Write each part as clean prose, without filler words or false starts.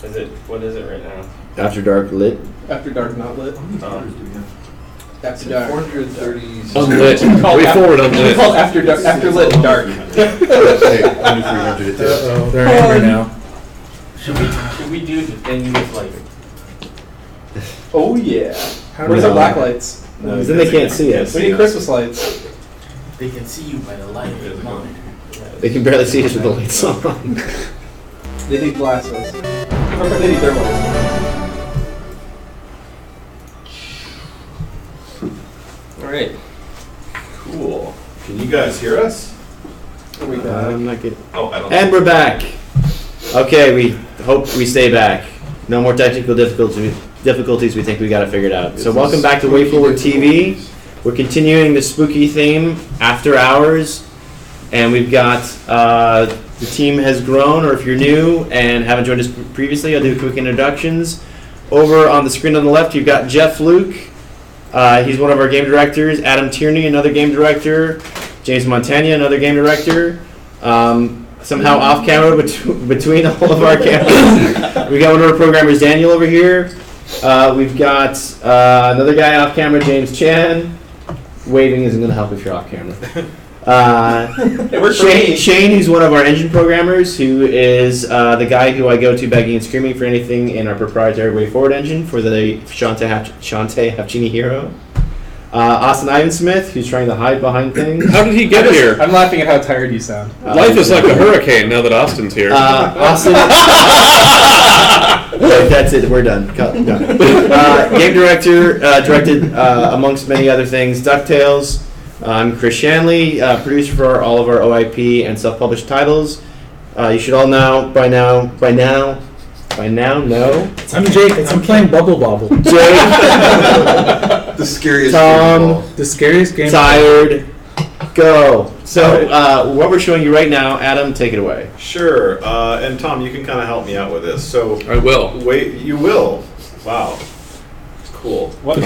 What is it right now? After Dark lit. After Dark not lit. After Dark. 430. Unlit. WayForward unlit. It's called After Dark. After Lit and Dark. Hey, only 300 it is. Uh-oh, they're angry now. Should we do the thing with like? Oh yeah. How What is do our black lights? Because then they can't see us. We need Christmas lights. They can see you by the light of the monitor. They can barely see us with the lights on. They need glasses. They need thermals. All right. Cool. Can you guys hear us? I'm not getting. Oh, I don't. And we're back. Okay, we hope we stay back. No more technical difficulties. We think we got it figured out. So welcome back to WayForward TV. We're continuing the spooky theme, After Hours, and we've got the team has grown. Or if you're new and haven't joined us previously, I'll do quick introductions. Over on the screen on the left, you've got Jeff Luke. He's one of our game directors. Adam Tierney, another game director. James Montagna, another game director. Somehow off camera between all of our cameras, we got one of our programmers, Daniel, over here. We've got another guy off camera, James Chan. Waving isn't going to help if you're off camera. Shane, who's one of our engine programmers, who is the guy who I go to begging and screaming for anything in our proprietary WayForward engine for the Shantae Hapchini Hero. Austin Ivensmith, who's trying to hide behind things. How did he get here? I'm laughing at how tired you sound. Life is like a hurricane now that Austin's here. Austin. That's it. We're done. Done. Game director, directed amongst many other things, DuckTales. I'm Chris Shanley, producer for all of our OIP and self-published titles. You should all know by now know. I'm Jake. I'm playing Bubble Bobble. Jake, The scariest Tom, The scariest game. tired, go. So what we're showing you right now, Adam, take it away. Sure. And Tom, you can kind of help me out with this. So I will. wait, you will. Wow. Cool. What a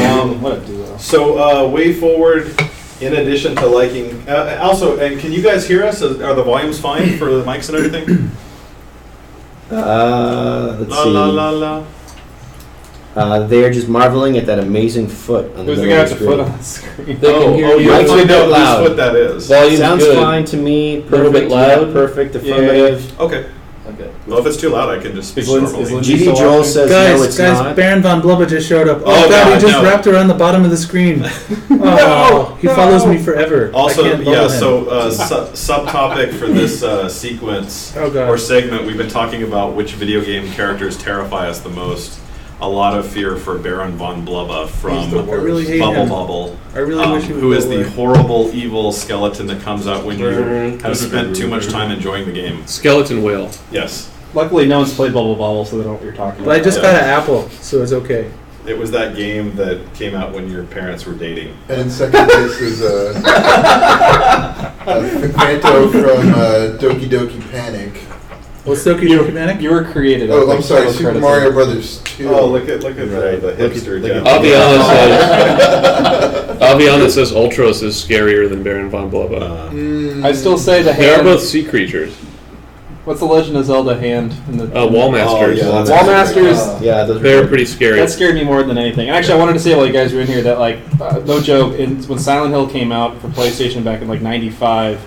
duo. So WayForward, in addition to liking, also, and can you guys hear us? Are the volumes fine for the mics and everything? Let's La see. la la la. They're just marveling at that amazing foot on the Who's the middle guy of with the the foot screen. on the screen? They can hear you. You'll Mike's find a bit out loud. whose foot that is. Volume's Sounds good. fine to me. Perfect. Little bit loud. Perfect. Affirmative. Okay. Okay. Well, if it's too loud, I can just speak Is Lindsay- normally. is GD still Joel watching? says no, it's not. Baron von Blubber just showed up. Oh, Oh, God, God, he just no. wrapped around the bottom of the screen. Oh, he follows me forever. Also, I can't bubble him. subtopic for this sequence Oh, God. or segment, we've been talking about which video game characters terrify us the most. A lot of fear for Baron von Blubber from I really hate Bubble him. Bubble, I really wish he would who go is the away. horrible, evil skeleton that comes out when you have spent too much time enjoying the game. Skeleton whale. Yes, Luckily, no one's played Bubble Bobble, so they don't know what you're talking But I about. just got an apple, so it's okay. it was that game that came out when your parents were dating. And in second place is Fanto from Doki Doki Panic. What's Doki Doki Panic? You were created. Oh, I'm sorry, Super Mario Brothers 2. Oh, look at the hipster. look at- Jeff. I'll be honest. Says Ultros is scarier than Baron von Blubber. I still say the They are hand. both sea creatures. What's the Legend of Zelda hand? In the Wallmasters. Oh, yeah, that's Wallmasters. Yeah, those They're are pretty scary. That scared me more than anything. And actually, I wanted to say while you guys were in here that, like, no joke, when Silent Hill came out for PlayStation back in, like, 95,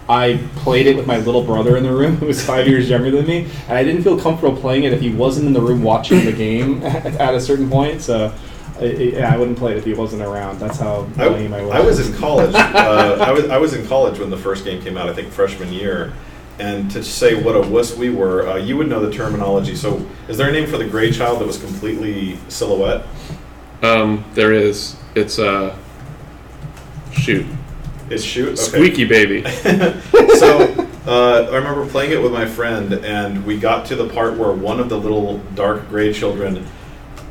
I played it with my little brother in the room, who was 5 years younger than me, and I didn't feel comfortable playing it if he wasn't in the room watching the game at a certain point, so I wouldn't play it if he wasn't around. That's how lame I was. I was in college. I was in college when the first game came out. I think freshman year. And to say what a wuss we were, you would know the terminology. So, is there a name for the gray child that was completely silhouette? There is. It's shoot. It's shoot. Okay. Squeaky baby. So I remember playing it with my friend, and we got to the part where one of the little dark gray children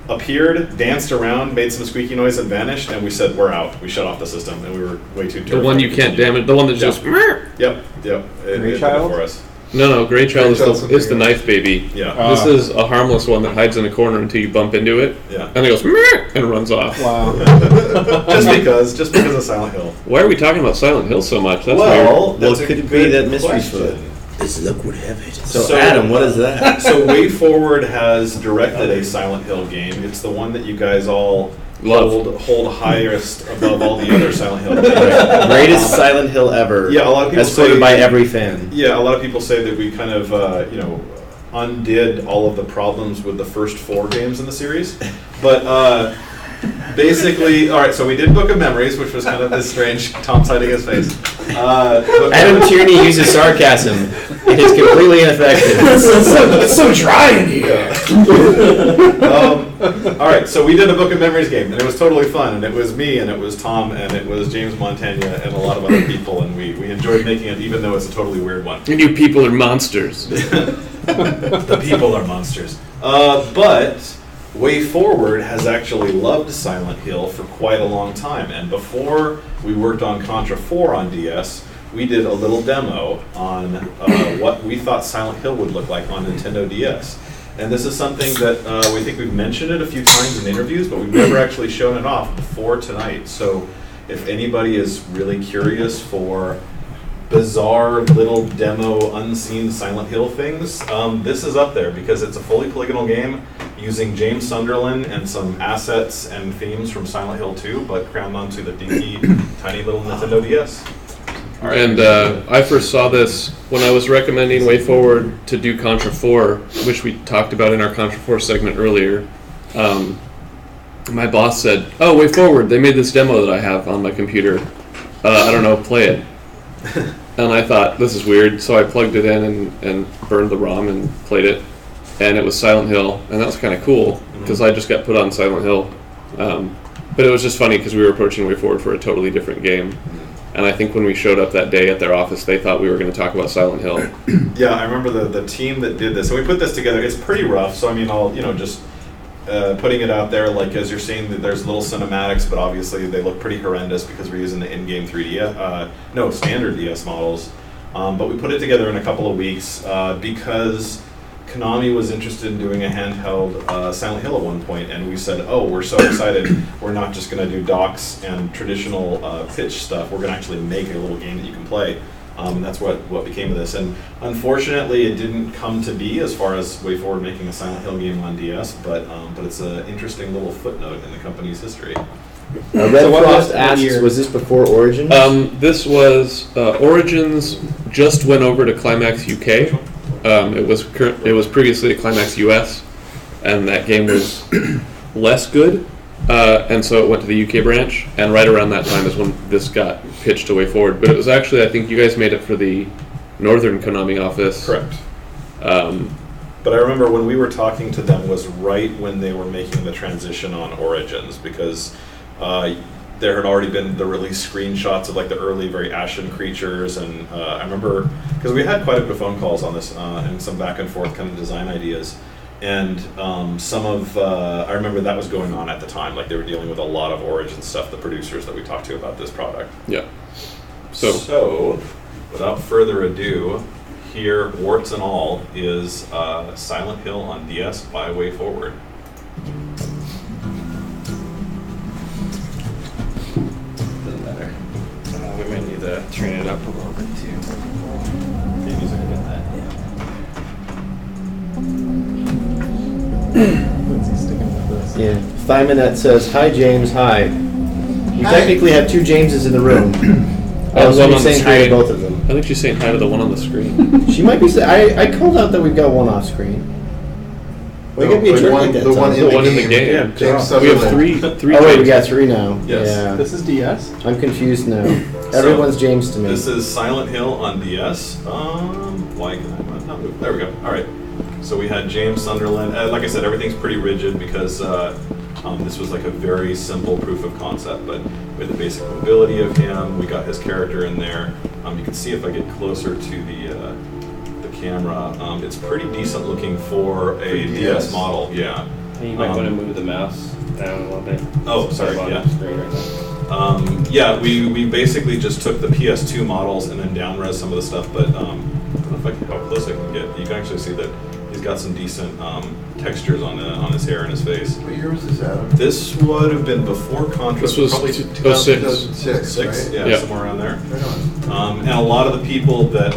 appeared, danced around, made some squeaky noise, and vanished. And we said, "We're out." We shut off the system, and we were way too terrified. The one you can't damage. The one that's just. Yep. It Gray did it child? for us. No. Gray child Child's is the something knife baby. Yeah. This is a harmless one that hides in a corner until you bump into it, Yeah. and it goes "Meow," and runs off. Wow. just because of Silent Hill. Why are we talking about Silent Hill so much? That's Well, Well, that's could a it be good that mystery question. As luck would have it. So Adam, what is that? So WayForward has directed a Silent Hill game. It's the one that you guys all hold highest above all the other Silent Hill games. Greatest Silent Hill ever. Yeah, a lot of people as quoted by every fan. Yeah, a lot of people say that we kind of, undid all of the problems with the first 4 games in the series. But basically, all right, so we did Book of Memories, which was kind of this strange, Tom's hiding his face. Adam Tierney uses sarcasm. It is completely ineffective. It's so dry in here. All right, so we did a Book of Memories game, and it was totally fun, and it was me, and it was Tom, and it was James Montagna, and a lot of other people, and we enjoyed making it, even though it's a totally weird one. And you people are monsters. The people are monsters. But WayForward has actually loved Silent Hill for quite a long time, and before we worked on Contra 4 on DS, we did a little demo on what we thought Silent Hill would look like on Nintendo DS. And this is something that we think we've mentioned it a few times in interviews, but we've never actually shown it off before tonight. So if anybody is really curious for bizarre little demo unseen Silent Hill things, this is up there because it's a fully polygonal game using James Sunderland and some assets and themes from Silent Hill 2, but crammed onto the dinky, tiny little Nintendo DS. And I first saw this when I was recommending WayForward to do Contra 4, which we talked about in our Contra 4 segment earlier. My boss said, "Oh, WayForward, they made this demo that I have on my computer. I don't know, play it." And I thought, this is weird, so I plugged it in and burned the ROM and played it. And it was Silent Hill, and that was kind of cool, because I just got put on Silent Hill. But it was just funny because we were approaching WayForward for a totally different game. And I think when we showed up that day at their office, they thought we were going to talk about Silent Hill. Yeah, I remember the team that did this. So we put this together. It's pretty rough, so I mean, I'll, just putting it out there, like, as you're seeing, that there's little cinematics, but obviously they look pretty horrendous because we're using the in-game 3D, standard DS models. But we put it together in a couple of weeks because Konami was interested in doing a handheld Silent Hill at one point, and we said, oh, we're so excited, we're not just going to do docs and traditional pitch stuff, we're going to actually make a little game that you can play. And that's what became of this. And unfortunately, it didn't come to be as far as WayForward making a Silent Hill game on DS, but it's an interesting little footnote in the company's history. Red Frost asks, was this before Origins? This was Origins just went over to Climax UK. It was previously at Climax US, and that game was less good, and so it went to the UK branch. And right around that time is when this got pitched to WayForward. But it was actually, I think you guys made it for the Northern Konami office. Correct. But I remember when we were talking to them was right when they were making the transition on Origins, because there had already been the release screenshots of like the early, very ashen creatures, and I remember because we had quite a bit of phone calls on this and some back and forth kind of design ideas, and I remember that was going on at the time. Like they were dealing with a lot of Origin stuff. The producers that we talked to about this product. Yeah. So without further ado, here, warts and all, is Silent Hill on DS by WayForward. Doesn't matter. We might need to turn it up a little bit too. Okay, music will get that. Yeah. Thymonet says, hi James, hi. You technically have two Jameses in the room. I was only saying hi to both of them. I think she's saying hi to the one on the screen. She might be saying, I called out that we've got one off screen. We could be a jerk like that. The one in the game. Yeah, James we have Sutherland. three. Oh wait, we got three now. Yes. Yeah. This is DS? I'm confused now. Everyone's James to me. This is Silent Hill on DS. Why can I not move? There we go. All right. So we had James Sunderland. Like I said, everything's pretty rigid because this was like a very simple proof of concept, but we had the basic mobility of him. We got his character in there. You can see if I get closer to the camera. It's pretty decent looking for a DS model. Yeah. You might want to move the mouse down a little bit. Oh, sorry. Yeah. Screen right now. Yeah, we basically just took the PS2 models and then down-res some of the stuff, but I don't know how close I can get. You can actually see that he's got some decent textures on his hair and his face. What year was this, Adam? This would have been before Contra. This was probably 2006. 2006, right? Yeah, Yeah. somewhere around there. Right on. And a lot of the people that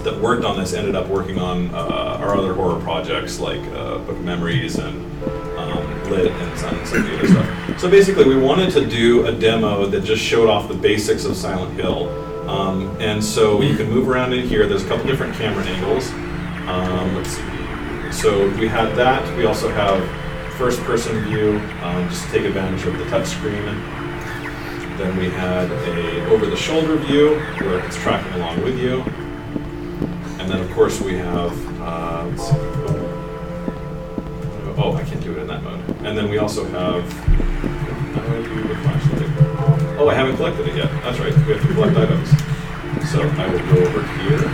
that worked on this ended up working on our other horror projects like Book of Memories and Lit and some of the other stuff. So basically, we wanted to do a demo that just showed off the basics of Silent Hill. And so you can move around in here. There's a couple different camera angles. Let's see. So we had that. We also have first-person view, just to take advantage of the touch screen. Then we had a over-the-shoulder view where it's tracking along with you. And then, of course, we have, let's see. Oh, I can't do it in that mode. And then we also have, how do I do the flashlight? Oh, I haven't collected it yet. That's right, we have to collect items. So I will go over here.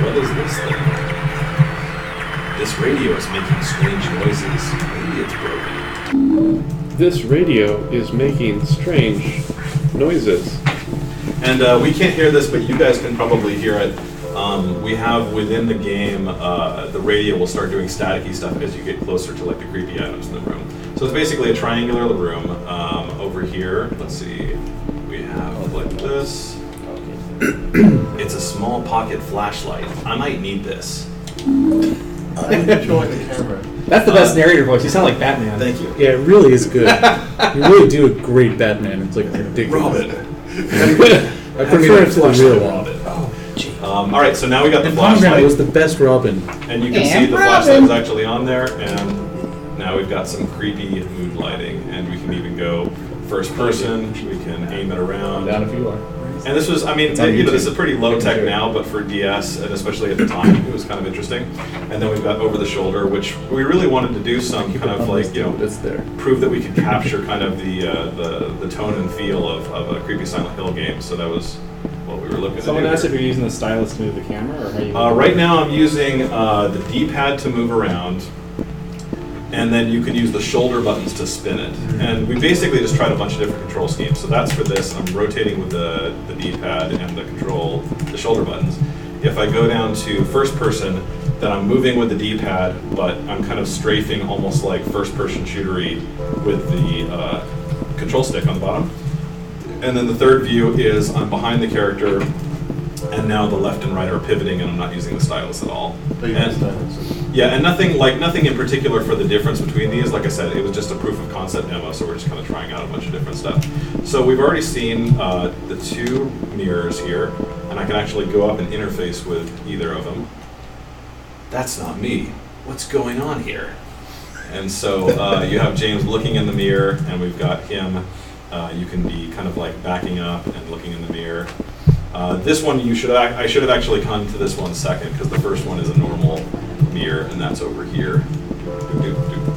What is this thing? This radio is making strange noises. Maybe it's broken. This radio is making strange noises. And we can't hear this, but you guys can probably hear it. We have within the game, the radio will start doing staticky stuff as you get closer to like the creepy items in the room. So it's basically a triangular room. Over here, let's see, we have like this. It's a small pocket flashlight. I might need this. I'm enjoying the camera. That's the best narrator voice. You sound like Batman. Thank you. Yeah, it really is good. You really do a great Batman. It's like ridiculous. Robin. I prefer it to the real one. Robin. All right, so now we got the And Pomegranate flashlight. was the best Robin. And you can see the flashlight is actually on there, and now we've got some creepy mood lighting, and we can even go first person, we can aim it around. Down if you are. And this was, I mean, on you know, this YouTube. is pretty low tech now, but for DS, and especially at the time, it was kind of interesting. And then we've got over the shoulder, which we really wanted to do some kind of like, you know, It's there. prove that we could capture kind of the tone and feel of a creepy Silent Hill game. So that was what we were looking Someone to do. asked if you're using the stylus to move the camera, or how you? Right now I'm using the D-pad to move around, and then you can use the shoulder buttons to spin it. And we basically just tried a bunch of different control schemes. So that's for this. I'm rotating with the D-pad and the shoulder buttons. If I go down to first person, then I'm moving with the D-pad, but I'm kind of strafing almost like first-person shootery with the control stick on the bottom. And then the third view is I'm behind the character, and now the left and right are pivoting, and I'm not using the stylus at all. Yeah, and nothing in particular for the difference between these. Like I said, it was just a proof of concept demo, so we're just kind of trying out a bunch of different stuff. So we've already seen the two mirrors here, and I can actually go up and interface with either of them. That's not me. What's going on here? And so you have James looking in the mirror, and we've got him. You can be kind of like backing up and looking in the mirror. This one, I should have actually come to this one second, because the first one is a normal mirror, and that's over here. Doop, doop, doop.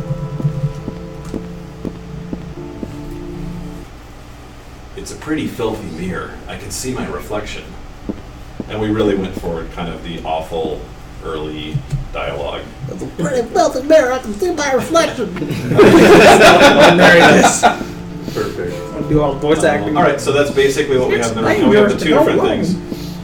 It's a pretty filthy mirror. I can see my reflection. And we really went for kind of the awful early dialogue. It's a pretty filthy mirror. I can see my reflection. Perfect. I'll do all the voice acting. All right, so that's basically what we have now. Now we have the two different things.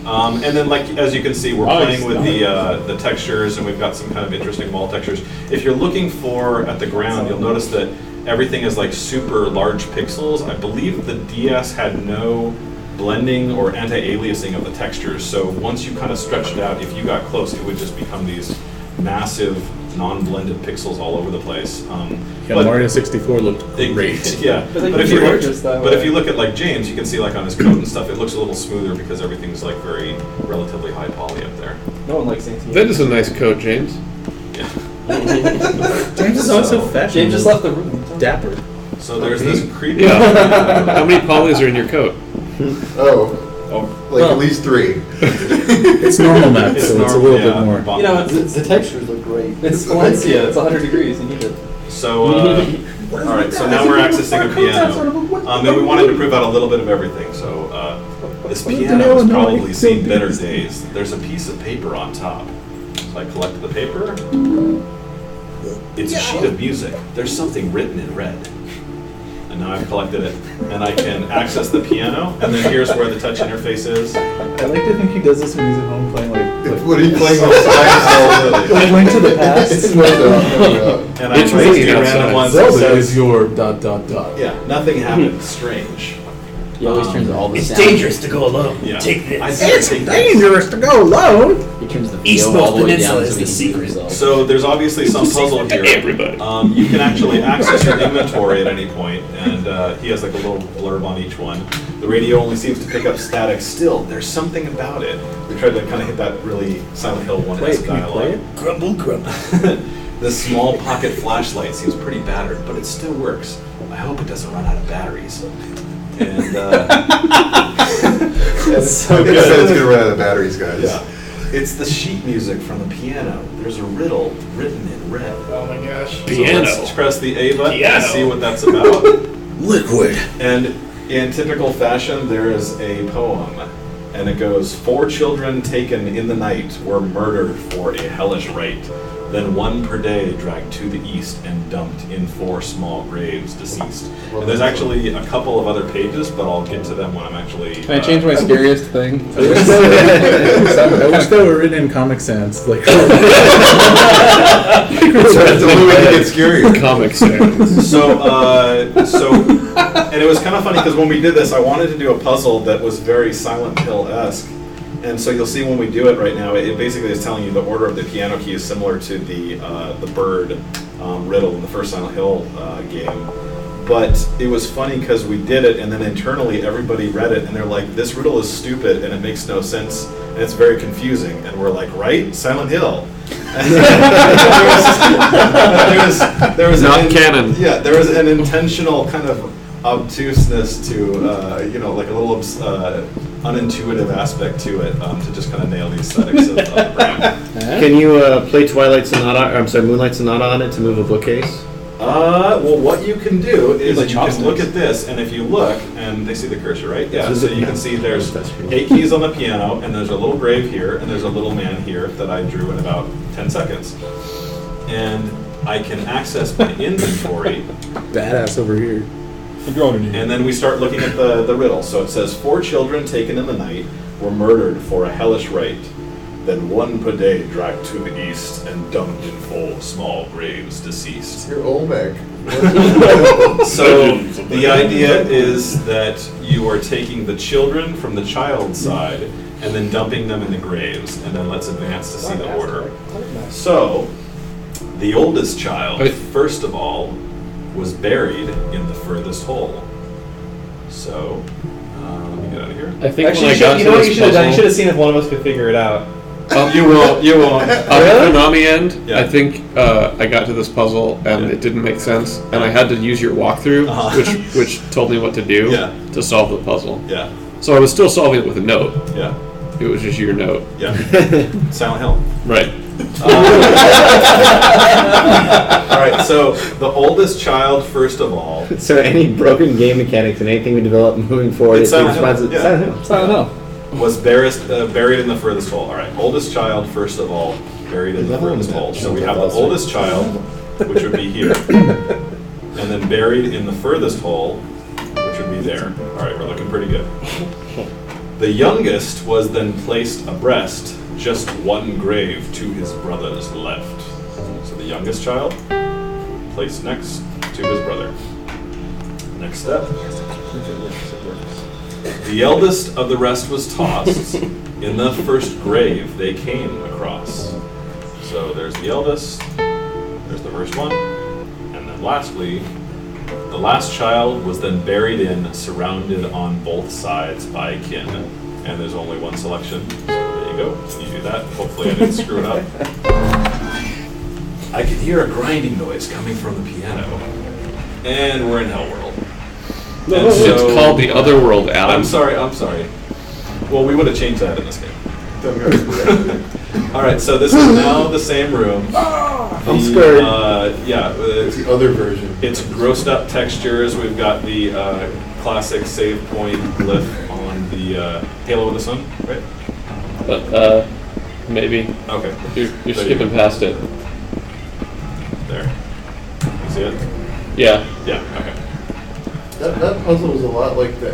And then, like as you can see, we're playing with the textures, and we've got some kind of interesting wall textures. If you're looking at the ground, you'll notice that everything is like super large pixels. I believe the DS had no blending or anti-aliasing of the textures, so once you kind of stretched it out, if you got close, it would just become these massive non-blended pixels all over the place. Yeah, Mario 64 looked great. Yeah, But but if you look at like James, you can see like on his coat and stuff, it looks a little smoother because everything's like very relatively high poly up there. No one likes Saints. That is a nice coat, James. Yeah. James is also fashionable. James just left the room. Dapper. So there's this creepy. Yeah. How many polys are in your coat? Like at least 3. It's normal map, so it's a little bit more. You know, The textures look great. it's Valencia. It's 100 degrees. You need it. So, all right. So now we're accessing a piano, and we wanted to prove out a little bit of everything. So this piano has probably seen better days. There's a piece of paper on top. So I collected the paper. It's a sheet of music. There's something written in red. And now I've collected it, and I can access the piano, and then here's where the touch interface is. I like to think he does this when he's at home playing like What are you playing outside? like Link to the Past. And I It's traced raining the random outside. ones that Zelda is says, your ... yeah, nothing happened strange. He always turns all the It's sound. dangerous to go alone. Yeah. Take this. I think It's take this. dangerous to go alone. He turns the East VO all the way Peninsula down is so he the can hear secret. himself. So there's obviously some puzzle here. Everybody. You can actually access your inventory at any point, and he has like a little blurb on each one. The radio only seems to pick up static. Still, there's something about it. We tried to kind of hit that really Silent Hill 1-esque dialogue. Grumble, grumble. This small pocket flashlight seems pretty battered, but it still works. I hope it doesn't run out of batteries. And That's so I think I said it's good. gonna run out of batteries, guys. yeah, it's the sheet music from the piano. There's a riddle written in red. Oh my gosh. So Piano. let's press the A button Piano. and see what that's about. Liquid. And in typical fashion, there is a poem, and it goes, 4 children taken in the night were murdered for a hellish rite. Then 1 per day dragged to the east and dumped in 4 small graves deceased. And there's actually a couple of other pages, but I'll get to them when I'm actually... Can I change my scariest thing? I wish they were written in Comic Sans. Like, That's the only way to get scarier. Comic Sans. And it was kind of funny because when we did this, I wanted to do a puzzle that was very Silent Hill-esque. And so you'll see when we do it right now, it basically is telling you the order of the piano key is similar to the bird riddle in the first Silent Hill game. But it was funny because we did it, and then internally everybody read it, and they're like, "This riddle is stupid, and it makes no sense, and it's very confusing." And we're like, "Right, Silent Hill." there was Not canon. Yeah, there was an intentional kind of obtuseness to, like a little unintuitive aspect to it, to just kind of nail the aesthetics of the brand. Can you play Moonlight Sonata on it to move a bookcase? Well, what you can do is like you can chopsticks. look at this, and if you look, and they see the cursor, right? Yeah, This is so it, you yeah. can see there's That's pretty 8 keys on the piano, and there's a little grave here, and there's a little man here that I drew in about 10 seconds. And I can access my inventory, badass over here. and then we start looking at the riddle. So it says, 4 children taken in the night were murdered for a hellish rite. Then 1 per day dragged to the east and dumped in 4 small graves deceased. You're Olmec. So the idea is that you are taking the children from the child's side and then dumping them in the graves, and then let's advance to see the order. So the oldest child, first of all, was buried in the furthest hole. So let me get out of here. I think Actually, when I got you to know what this you should have done? You should puzzle, have seen if one of us could figure it out. You won't. on the Konami end, Yeah. I think I got to this puzzle and it didn't make sense, and I had to use your walkthrough, which told me what to do Yeah. to solve the puzzle. Yeah, So I was still solving it with a note. yeah, It was just your note. yeah. Silent Hill. Right. All right, so the oldest child, first of all, So any broken game mechanics and anything we develop moving forward, It's it Silent Hill, responds to yeah. Silent Hill. I don't know. was buried in the furthest hole. All right, oldest child, first of all, buried in the furthest hole. So we have the oldest child, which would be here, and then buried in the furthest hole, which would be there. All right, we're looking pretty good. The youngest was then placed abreast, just 1 grave to his brother's left. So the youngest child placed next to his brother. Next step. The eldest of the rest was tossed in the first grave they came across. So there's the eldest, there's the first one, and then lastly, the last child was then buried in, surrounded on both sides by kin. And there's only one selection, so there you go. You do that. Hopefully I didn't screw it up. I could hear a grinding noise coming from the piano. And we're in Hell World. And It's so- called the Otherworld, Adam. I'm sorry. Well, we would have changed that in this game. All right, so this is now the same room. I'm scared. It's the other version. It's grossed up textures. We've got the classic save point glyph on the Halo of the Sun, right? Maybe. Okay. You're skipping past it. There. You see it? Yeah. Yeah, okay. That puzzle was a lot like the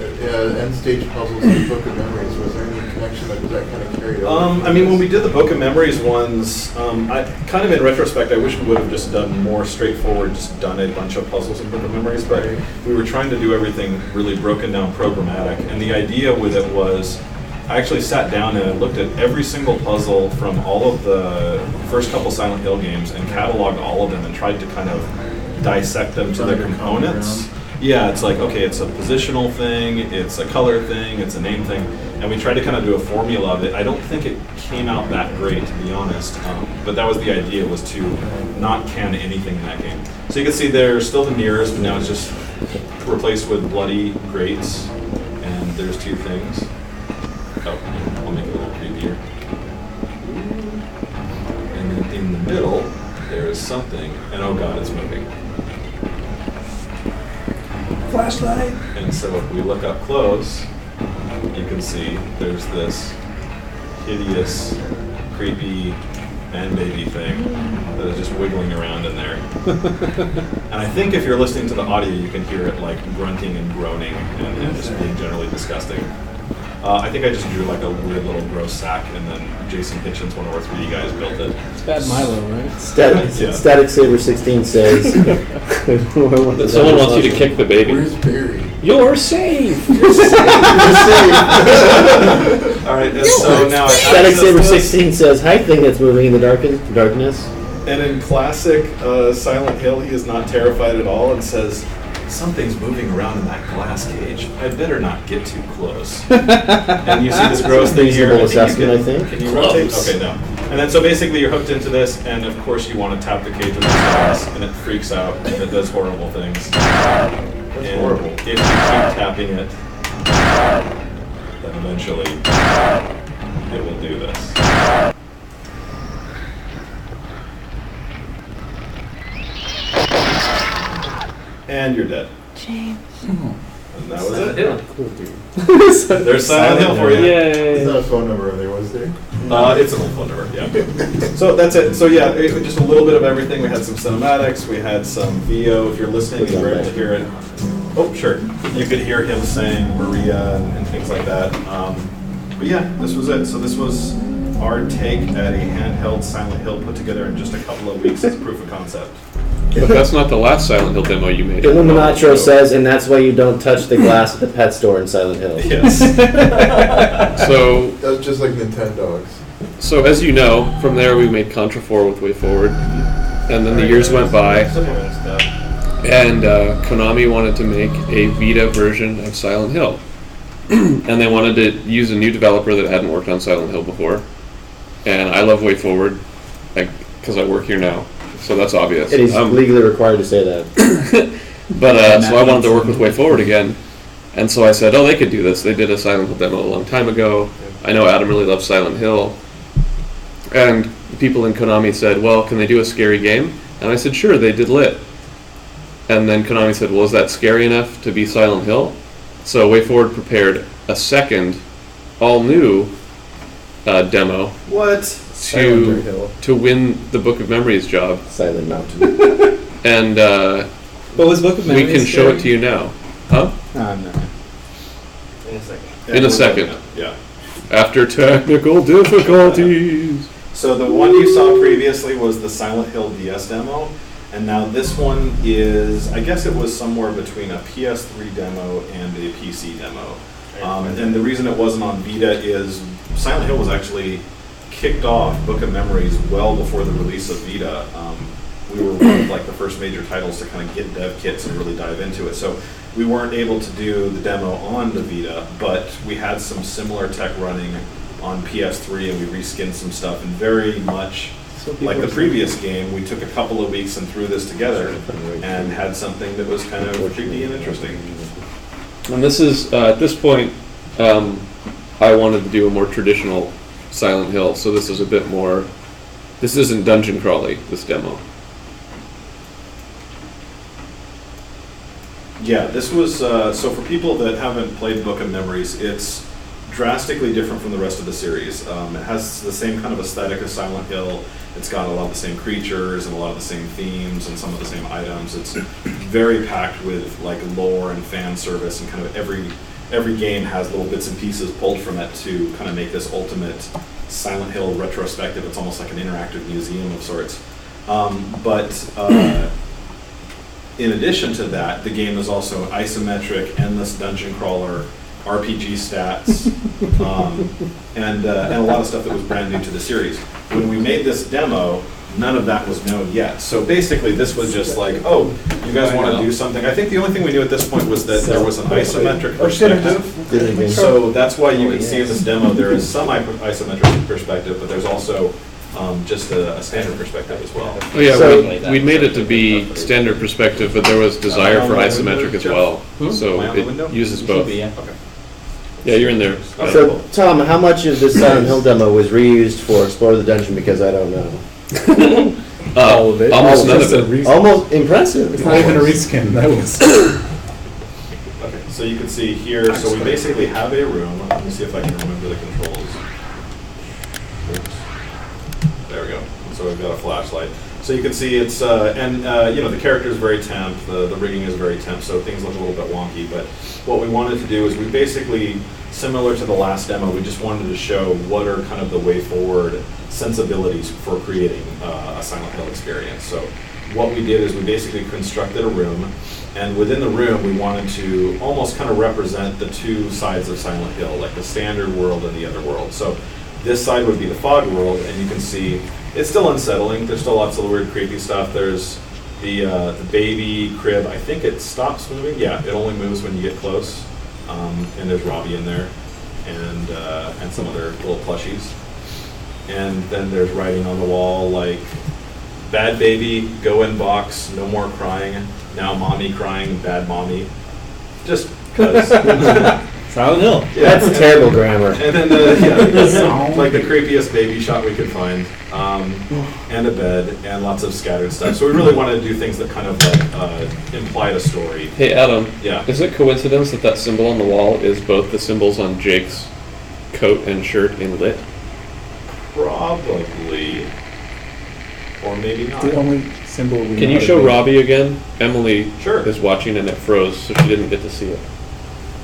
end stage puzzles in the Book of Memories. Was there any connection that kind of carried over? I mean, when we did the Book of Memories ones, I kind of in retrospect, I wish we would have just done more straightforward, just done a bunch of puzzles in Book of Memories, but we were trying to do everything really broken down programmatic, and the idea with it was, I actually sat down and I looked at every single puzzle from all of the first couple Silent Hill games and cataloged all of them and tried to kind of dissect them to their components. Yeah, it's like, okay, it's a positional thing, it's a color thing, it's a name thing, and we tried to kind of do a formula of it. I don't think it came out that great, to be honest, but that was the idea, was to not can anything in that game. So you can see there's still the mirrors, but now it's just replaced with bloody grates, and there's two things. Oh, I'll make it a little creepier. And then in the middle, there is something, and oh god, it's moving. Flashlight. And so if we look up close, you can see there's this hideous, creepy man-baby thing that is just wiggling around in there. And I think if you're listening to the audio, you can hear it like grunting and groaning and just being generally disgusting. I think I just drew like a weird little gross sack, and then Jason Hitchens, one of our 3D guys, built it. It's bad Milo, right? Static Saber 16 says. Someone wants you to kick the baby. Where's Barry? You're safe! Alright, and so now Static Saber 16 says, "Hi, thing that's moving in the darkness." And in classic Silent Hill, he is not terrified at all and says, "Something's moving around in that glass cage. I better not get too close." And you see this gross thing here. Reasonable assessment, I think. Can you rotate? Okay, no. And then so basically you're hooked into this, and of course you want to tap the cage with the glass, and it freaks out, and it does horrible things. That's horrible. If you keep tapping it, then eventually it will do this. And you're dead. James. And that was it. Cool, dude. There's Silent Hill for you. There's not a phone number there, was there? It's an old phone number, yeah. So that's it. So yeah, just a little bit of everything. We had some cinematics, we had some VO. If you're listening and you're able to hear it, oh sure, you could hear him saying Maria and things like that. But yeah, this was it. So this was our take at a handheld Silent Hill put together in just a couple of weeks as a proof of concept. But that's not the last Silent Hill demo you made. Illuminatro says, and that's why you don't touch the glass at the pet store in Silent Hill. Yes. So That was just like Nintendogs. So as you know, from there we made Contra 4 with WayForward, and then the years went by, and Konami wanted to make a Vita version of Silent Hill, and they wanted to use a new developer that hadn't worked on Silent Hill before, and I love WayForward, because I work here now, so that's obvious. It is legally required to say that. But so I wanted to work with WayForward again, and so I said, oh, they could do this. They did a Silent Hill demo a long time ago. I know Adam really loves Silent Hill. And the people in Konami said, well, can they do a scary game? And I said, sure, they did Lit. And then Konami said, well, is that scary enough to be Silent Hill? So WayForward prepared a second, all-new demo to win the Book of Memories job. Silent Mountain. And What was Book of Memories? we can show it to you now. Huh? No. In a second. Yeah. After technical difficulties. So the one you saw previously was the Silent Hill DS demo, and now this one is, I guess it was somewhere between a PS3 demo and a PC demo. And the reason it wasn't on Vita is Silent Hill was actually kicked off Book of Memories well before the release of Vita. We were one of like the first major titles to kind of get dev kits and really dive into it. So we weren't able to do the demo on the Vita, but we had some similar tech running on PS3, and we reskinned some stuff, and very much like the previous game, we took a couple of weeks and threw this together and had something that was kind of creepy and interesting. And this is, at this point, I wanted to do a more traditional Silent Hill, so this is a bit more, this isn't dungeon crawly, this demo. Yeah, this was, so for people that haven't played Book of Memories, it's drastically different from the rest of the series. It has the same kind of aesthetic as Silent Hill. It's got a lot of the same creatures and a lot of the same themes and some of the same items. It's very packed with like lore and fan service, and kind of every game has little bits and pieces pulled from it to kind of make this ultimate Silent Hill retrospective. It's almost like an interactive museum of sorts. But in addition to that, the game is also isometric, endless dungeon crawler, RPG stats, and a lot of stuff that was brand new to the series. When we made this demo, none of that was known yet. So basically this was just like, oh, you guys want to do something? I think the only thing we knew at this point was that there was an isometric perspective. So that's why you can see in this demo there is some isometric perspective, but there's also just a standard perspective as well. Oh yeah, So- we made it to be standard perspective, but there was desire for isometric as well. So it uses both. Okay. Yeah, you're in there. So, Tom, how much of this Silent Hill demo was reused for Explore the Dungeon? Because I don't know. All of it. Almost Oh, none just of a it. reskin. Almost impressive. It's not even a reskin. That was. Okay, so you can see here, so we basically have a room. Let me see if I can remember the controls. Oops. There we go. So we've got a flashlight. So you can see it's, the character is very temp, the rigging is very temp, so things look a little bit wonky. But what we wanted to do is we basically, similar to the last demo, we just wanted to show what are kind of the way forward sensibilities for creating a Silent Hill experience. So what we did is we basically constructed a room, and within the room we wanted to almost kind of represent the two sides of Silent Hill, like the standard world and the other world. So this side would be the fog world, and you can see it's still unsettling. There's still lots of weird, creepy stuff. There's the baby crib. I think it stops moving. Yeah, it only moves when you get close. And there's Robbie in there, and some other little plushies. And then there's writing on the wall like, "Bad baby, go in box, no more crying. Now mommy crying, bad mommy." Just because. Silent Hill. That's terrible grammar. And then like the creepiest baby shot we could find, and a bed, and lots of scattered stuff. So we really wanted to do things that kind of like implied a story. Hey Adam, Yeah. is it coincidence that that symbol on the wall is both the symbols on Jake's coat and shirt in lit? Probably, or maybe not. The only symbol we Can know you how show to make. Robbie again? Emily Sure. is watching and it froze, so she didn't get to see it.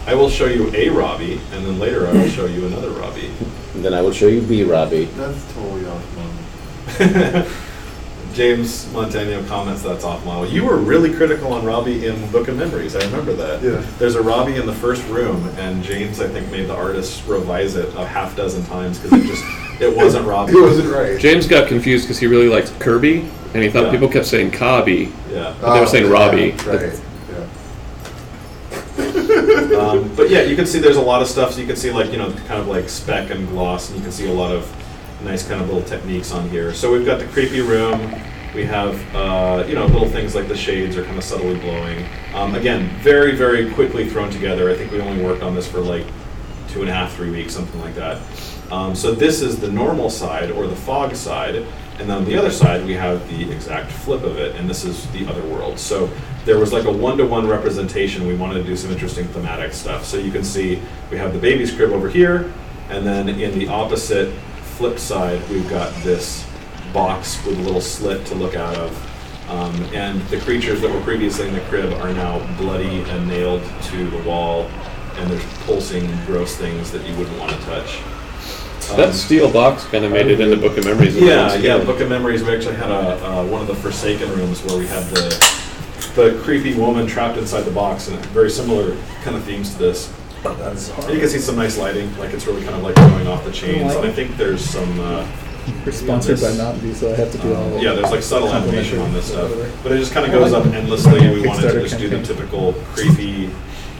I will show you a Robbie, and then later I will show you another Robbie. And then I will show you B. Robbie. That's totally off model. James Montano comments that's off model. You were really critical on Robbie in Book of Memories. I remember that. Yeah. There's a Robbie in the first room, and James, I think, made the artist revise it a half dozen times because it wasn't Robbie. It wasn't right. James got confused because he really liked Kirby, and he thought Yeah. people kept saying Cobby, Yeah. but they were saying Robbie. Yeah, right. But yeah, you can see there's a lot of stuff. So you can see like, kind of like speck and gloss, and you can see a lot of nice kind of little techniques on here. So we've got the creepy room. We have, little things like the shades are kind of subtly glowing. Again, very, very quickly thrown together. I think we only worked on this for like 2.5, 3 weeks, something like that. So this is the normal side, or the fog side. And then on the other side, we have the exact flip of it, and this is the other world. So there was like a one-to-one representation. We wanted to do some interesting thematic stuff. So you can see we have the baby's crib over here, and then in the opposite flip side, we've got this box with a little slit to look out of. And the creatures that were previously in the crib are now bloody and nailed to the wall, and there's pulsing, gross things that you wouldn't want to touch. That steel box kind of made it into Book of Memories. Yeah. Book of Memories. We actually had one of the Forsaken rooms where we had the creepy woman trapped inside the box, and very similar kind of themes to this. That's And you can see some nice lighting, like it's really kind of like going off the chains. And I think there's some. We're sponsored by Mountain Dew, so I have to do all. Yeah, there's like subtle animation on this stuff, Whatever. but it just kind of goes up endlessly. We wanted to Kickstarter just do the campaign. typical creepy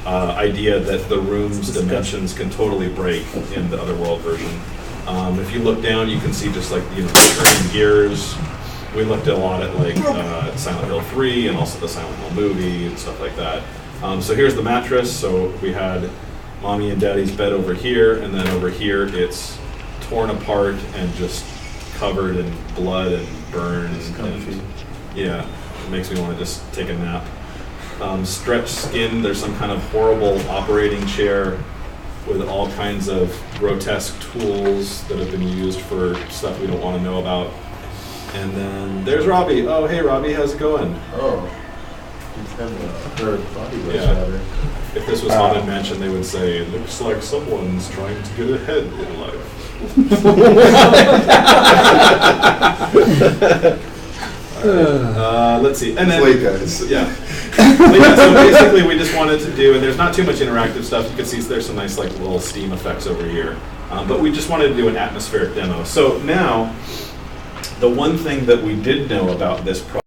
idea that the room's dimensions can totally break in the Otherworld version. If you look down, you can see just like turning gears. We looked a lot at like Silent Hill 3 and also the Silent Hill movie and stuff like that. So here's the mattress. So we had mommy and daddy's bed over here, and then over here it's torn apart and just covered in blood and burns. And, yeah, it makes me want to just take a nap. Stretched skin, there's some kind of horrible operating chair with all kinds of grotesque tools that have been used for stuff we don't want to know about. And then there's Robbie. Oh, hey, Robbie, how's it going? Oh. He's having a body was Yeah. rather. If this was Haunted Mansion, they would say, it looks like someone's trying to get ahead in life. Let's see. And then, It's late, guys. Yeah. But yeah, so basically we just wanted to do, and there's not too much interactive stuff. You can see there's some nice like little steam effects over here. But we just wanted to do an atmospheric demo. So now, the one thing that we did know about this project